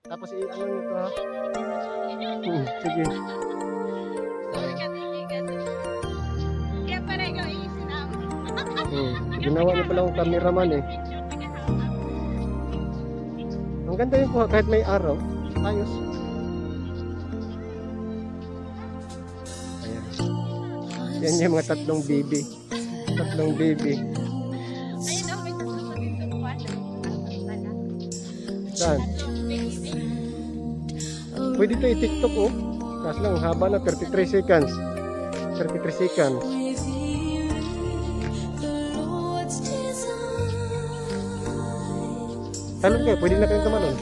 Tapos i-ano nyo to ha. Sige. Kaya pala ikaw isinama. Ginawa niyo pala akong cameraman eh. Ang ganda yun po kahit may araw. Ayos. Ayan. Yan yung mga tatlong baby. Tatlong baby. Ayun ako, may tatlo pa dito. Saan? Pwede ito i-tiktok oh. Kaso lang haba na 33 seconds. 33 seconds. Talon kayo, pwede na kayong tumalon.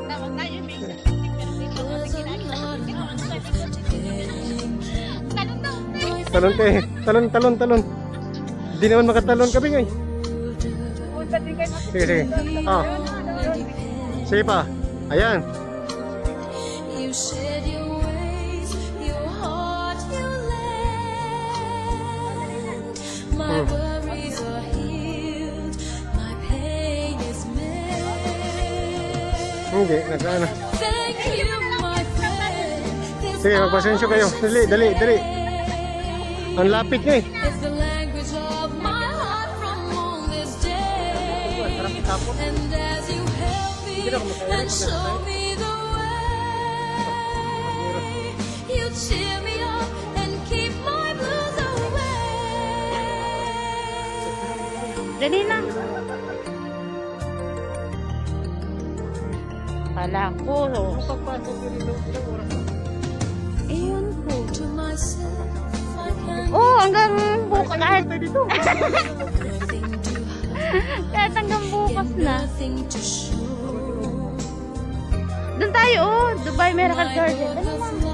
Tawag na yun, may Talon kayo. Talon. Hindi naman makatalon kami ngayon. Sige. Ah. Sige pa. Ayan. Hindi, nagana. Sige, magpasensyo kayo. Dali. Ang lapit niya eh. Dali na. Kala ko. Ayun po. Oh, hanggang bukas. Kahit hanggang bukas na. Doon tayo, oh. Dubai Miracle Garden. Dali na.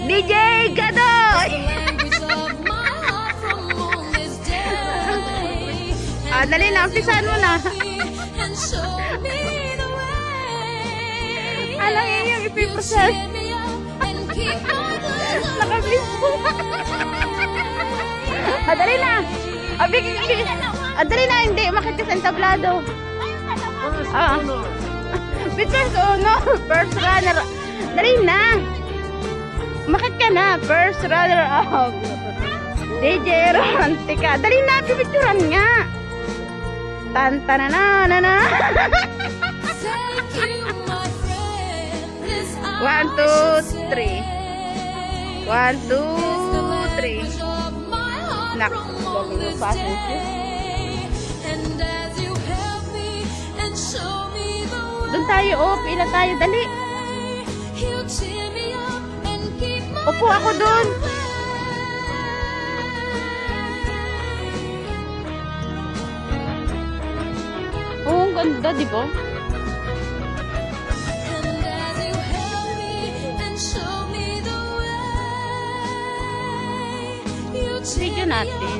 DJ Gadoy! Dali na, umpisahan mo na. Alam yun yung ipiprocess. Nakabis. Dali na. Dali na, hindi. Umakit ka sa entablado. Because, no, first runner. Dali na. Umakit ka na. First runner up. DJ Romantica. Dali na, pipicturan nga. Tantananana. 1, 2, 3. 1, 2, 3. Nak, doon tayo, oh, pila tayo, dali. Upo ako doon. Oh, ang ganda, di ba? Video natin.